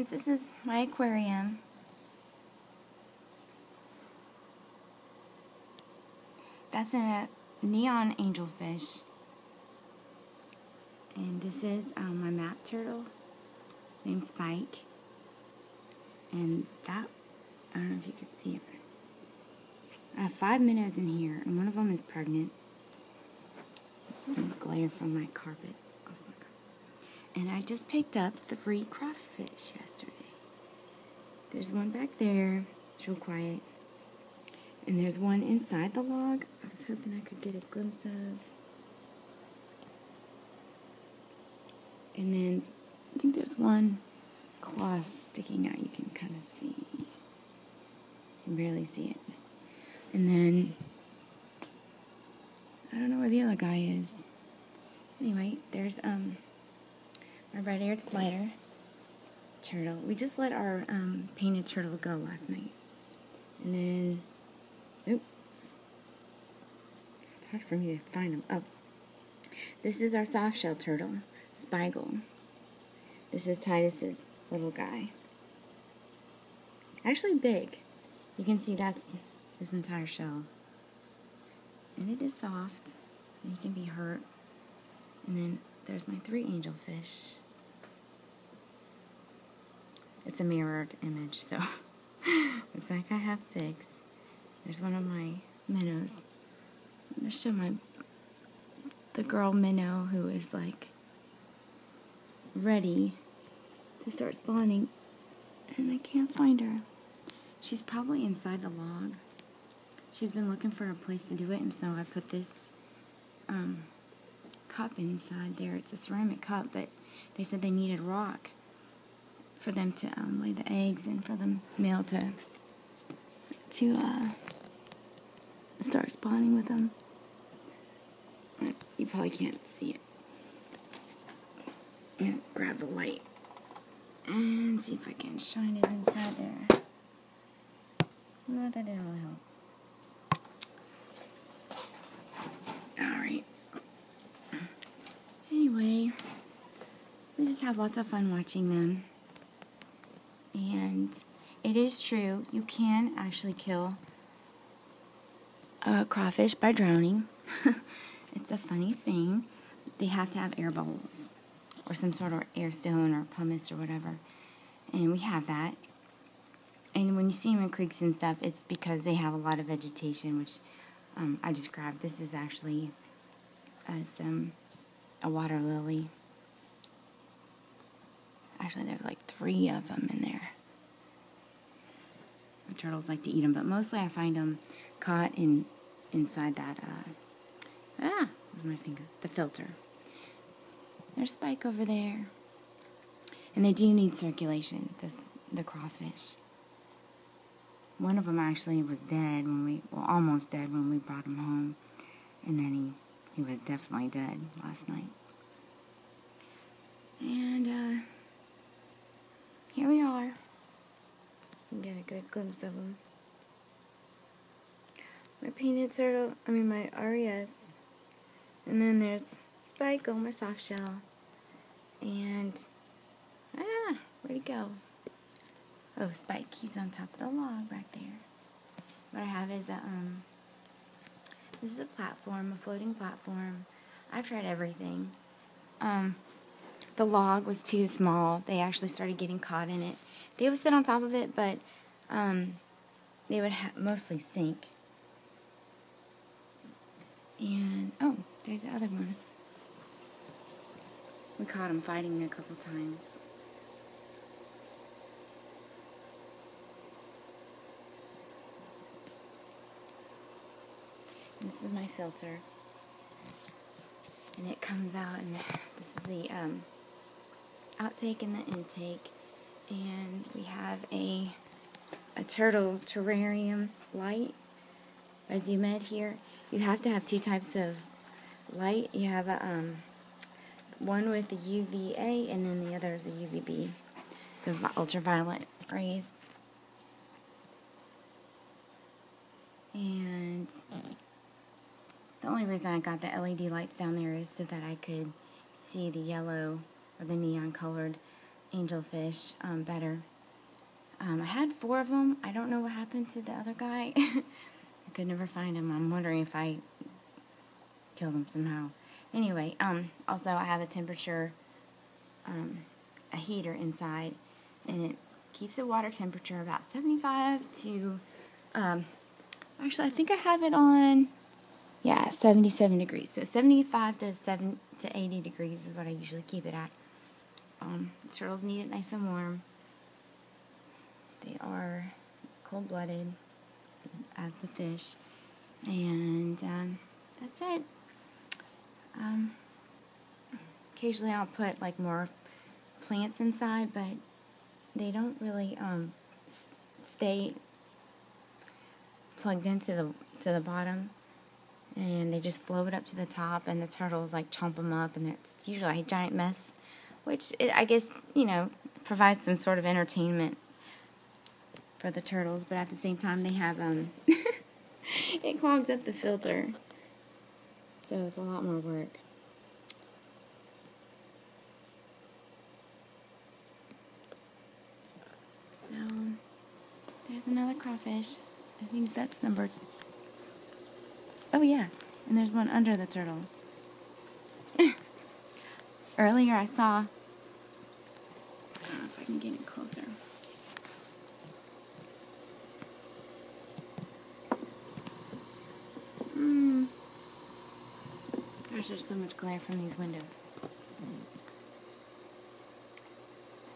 friends, this is my aquarium. That's a neon angelfish. And this is my map turtle named Spike. And that, I don't know if you could see it. I have 5 minnows in here, and one of them is pregnant. Some glare from my carpet. And I just picked up 3 crawfish yesterday. There's one back there. It's real quiet. And there's one inside the log. I was hoping I could get a glimpse of. And then I think there's one claw sticking out. You can kind of see. You can barely see it. And then I don't know where the other guy is. Anyway, there's my red-eared slider turtle. We just let our painted turtle go last night. And then, oop, it's hard for me to find him. Oh, this is our soft-shell turtle, Spiegel. This is Titus's little guy. Actually big. You can see that's his entire shell. And it is soft, so he can be hurt. And then there's my 3 angelfish. It's a mirrored image, so looks like I have 6. There's one of my minnows. I'm going to show the girl minnow who is like ready to start spawning, and I can't find her. She's probably inside the log. She's been looking for a place to do it, and so I put this cup inside there. It's a ceramic cup, but they said they needed rock for them to lay the eggs and for the male to start spawning with them. You probably can't see it. I'm gonna grab the light and see if I can shine it inside there. Not that it'll help. Alright. Anyway, we just have lots of fun watching them. And it is true, you can actually kill a crawfish by drowning. It's a funny thing. They have to have air bubbles or some sort of air stone or pumice or whatever. And we have that. And when you see them in creeks and stuff, it's because they have a lot of vegetation, which I just grabbed. This is actually a water lily. Actually, there's like 3 of them in there. The turtles like to eat them, but mostly I find them caught inside that, where's my finger? The filter. There's Spike over there. And they do need circulation, the crawfish. One of them actually was dead almost dead when we brought him home. And then he was definitely dead last night. And, here we are. You can get a good glimpse of them. My painted turtle, my RES. And then there's Spike, my soft shell. And, where'd he go? Oh, Spike, he's on top of the log right there. What I have is this is a platform, a floating platform. I've tried everything. The log was too small. They actually started getting caught in it. They would sit on top of it, but they would mostly sink. And, oh, there's the other one. We caught him fighting a couple times. And this is my filter. And it comes out, and this is the outtake and the intake. And we have a turtle terrarium light. If I zoom in here, you have to have 2 types of light. You have one with the UVA, and then the other is the UVB, the ultraviolet rays. And the only reason I got the LED lights down there is so that I could see the yellow or the neon colored angelfish better. I had 4 of them. I don't know what happened to the other guy. I could never find him. I'm wondering if I killed him somehow. Anyway, also I have a temperature, a heater inside, and it keeps the water temperature about 75 to, actually I think I have it on, yeah, 77 degrees. So 75 to 80 degrees is what I usually keep it at. The turtles need it nice and warm. They are cold-blooded, as the fish, and that's it. Occasionally I'll put like more plants inside, but they don't really stay plugged into the bottom, and they just float up to the top, and the turtles like chomp them up, and it's usually a giant mess, which I guess, you know, provides some sort of entertainment for the turtles, but at the same time they have it clogs up the filter, so it's a lot more work. So there's another crawfish. I think that's number, oh yeah, and there's one under the turtle. Earlier I saw, I don't know if I can get it closer. Gosh, there's so much glare from these windows.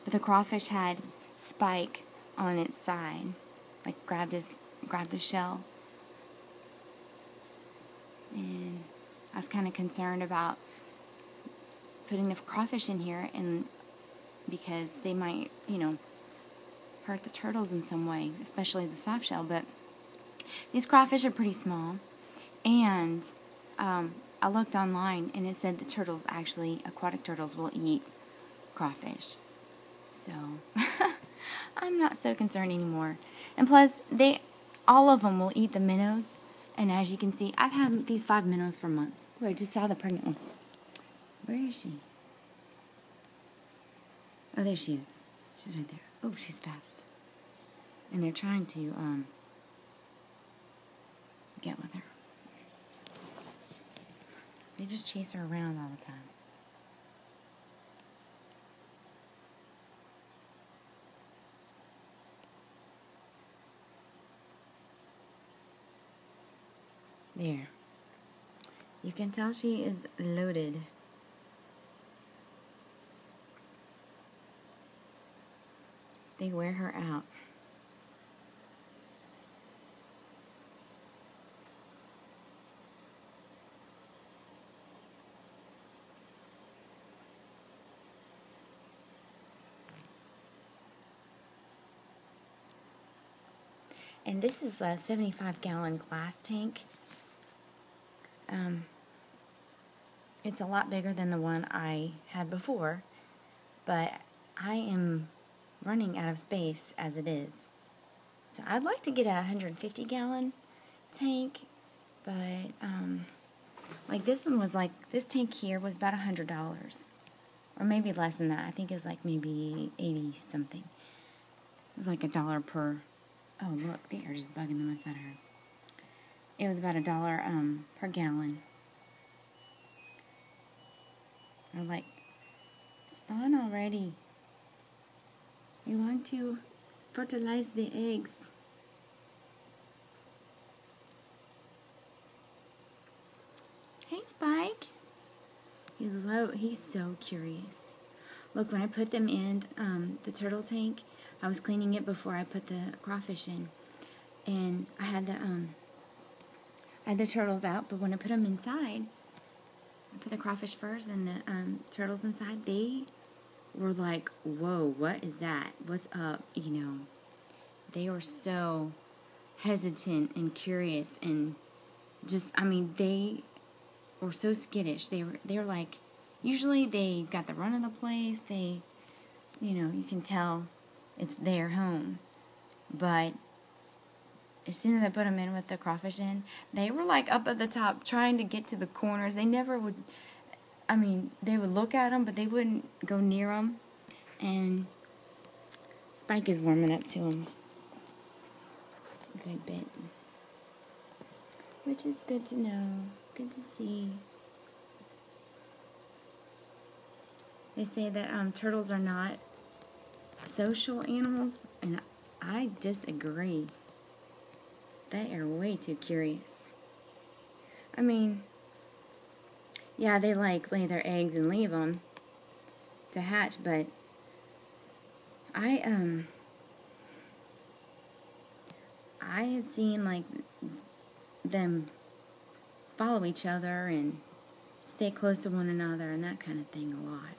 But the crawfish had spike on its side, like grabbed his shell. And I was kind of concerned about putting the crawfish in here, and because they might, you know, hurt the turtles in some way, especially the soft shell. But these crawfish are pretty small, and I looked online, and it said the turtles, actually, aquatic turtles, will eat crawfish. So I'm not so concerned anymore. And plus, all of them will eat the minnows. And as you can see, I've had these 5 minnows for months. Oh, I just saw the pregnant one. Where is she? Oh, there she is. She's right there. Oh, she's fast. And they're trying to get with her. They just chase her around all the time. There. You can tell she is loaded. They wear her out. And this is a 75-gallon glass tank. It's a lot bigger than the one I had before, but I am running out of space as it is. So I'd like to get a 150-gallon tank, but like this one was like, this tank here was about $100, or maybe less than that. I think it was like maybe 80 something. It was like $1 per. Oh look, they are just bugging the mess out of her. It was about $1 per gallon. I'm like, spawn already. We want to fertilize the eggs. Hey, Spike. He's so curious. Look, when I put them in the turtle tank, I was cleaning it before I put the crawfish in, and I had the turtles out. But when I put them inside, I put the crawfish first and the turtles inside. They were like, "Whoa, what is that? What's up?" You know, they were so hesitant and curious, and just, I mean, they were so skittish. They were like, usually they got the run of the place. They, you know, you can tell it's their home. But as soon as I put them in with the crawfish in, they were like up at the top trying to get to the corners. They never would, I mean, they would look at them, but they wouldn't go near them. And Spike is warming up to him a good bit, which is good to know, good to see. They say that turtles are not social animals, and I disagree. They are way too curious. I mean, yeah, they like lay their eggs and leave them to hatch, but I have seen like them follow each other and stay close to one another and that kind of thing a lot.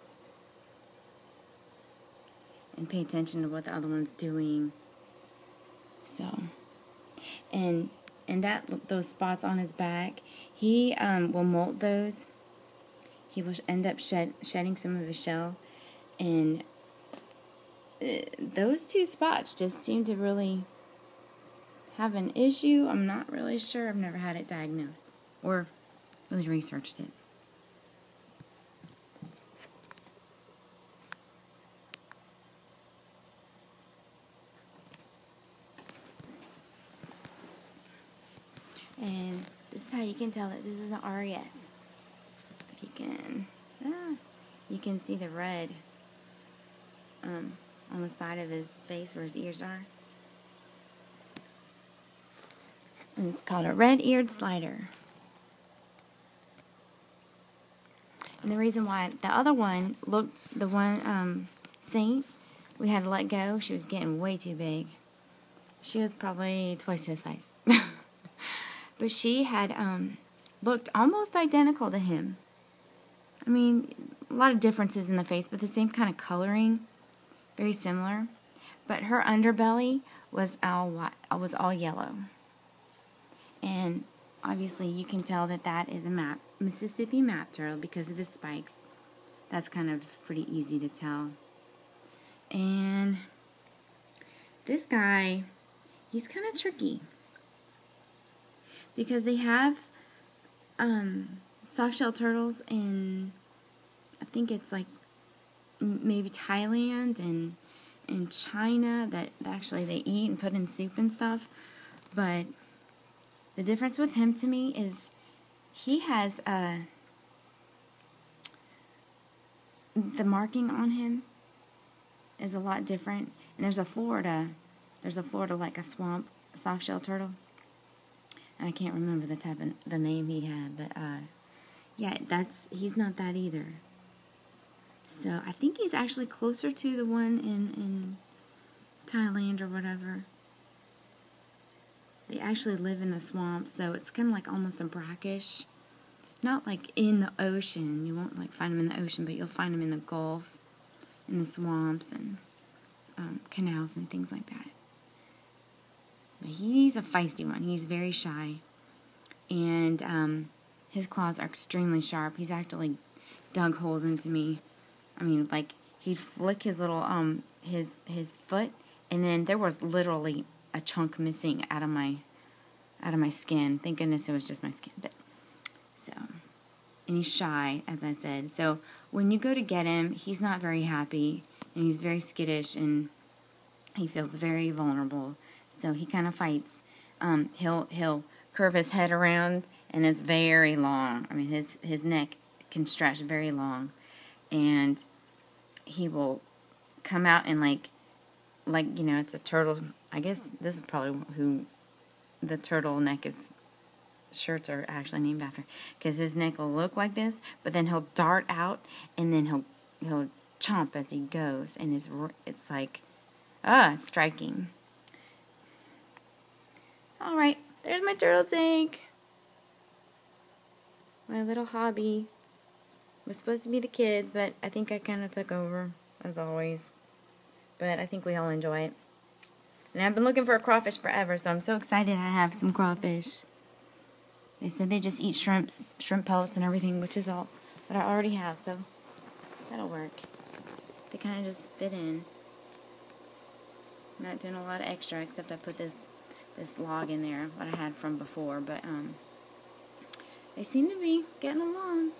And pay attention to what the other one's doing. So, and those spots on his back, he will molt those. He will end up shedding some of his shell, and those two spots just seem to really have an issue. I'm not really sure. I've never had it diagnosed or really researched it. And this is how you can tell that this is an RES. If you can see the red on the side of his face where his ears are. And it's called a red-eared slider. And the reason why the other one, Saint, we had to let go. She was getting way too big. She was probably twice his size. But she had looked almost identical to him. I mean, a lot of differences in the face, but the same kind of coloring, very similar. But her underbelly was all white, was all yellow. And obviously, you can tell that that is a Mississippi map turtle because of his spikes. That's kind of pretty easy to tell. And this guy, he's kind of tricky. Because they have soft-shell turtles in, I think it's like maybe Thailand and China that actually they eat and put in soup and stuff. But the difference with him to me is he has the marking on him is a lot different. And there's a Florida like a swamp soft-shell turtle. And I can't remember the name he had, but yeah, he's not that either. So I think he's actually closer to the one in Thailand or whatever. They actually live in the swamp, so it's kind of like almost a brackish. Not like in the ocean. You won't like find them in the ocean, but you'll find them in the Gulf, in the swamps and canals and things like that. But he's a feisty one. He's very shy. And his claws are extremely sharp. He's actually dug holes into me. I mean, like, he'd flick his little, his foot, and then there was literally a chunk missing out of my skin. Thank goodness it was just my skin. But, so, and he's shy, as I said. So, when you go to get him, he's not very happy, and he's very skittish, and he feels very vulnerable. So he kind of fights. He'll curve his head around, and it's very long. I mean, his neck can stretch very long, and he will come out and like it's a turtle. I guess this is probably who the turtleneck shirts are actually named after, because his neck will look like this, but then he'll dart out, and then he'll chomp as he goes, and it's like striking. Alright, there's my turtle tank. My little hobby. It was supposed to be the kids, but I think I kind of took over, as always. But I think we all enjoy it. And I've been looking for a crawfish forever, so I'm so excited I have some crawfish. They said they just eat shrimp pellets and everything, which is all that I already have, so that'll work. They kind of just fit in. I'm not doing a lot of extra, except I put this log in there, what I had from before, but they seem to be getting along.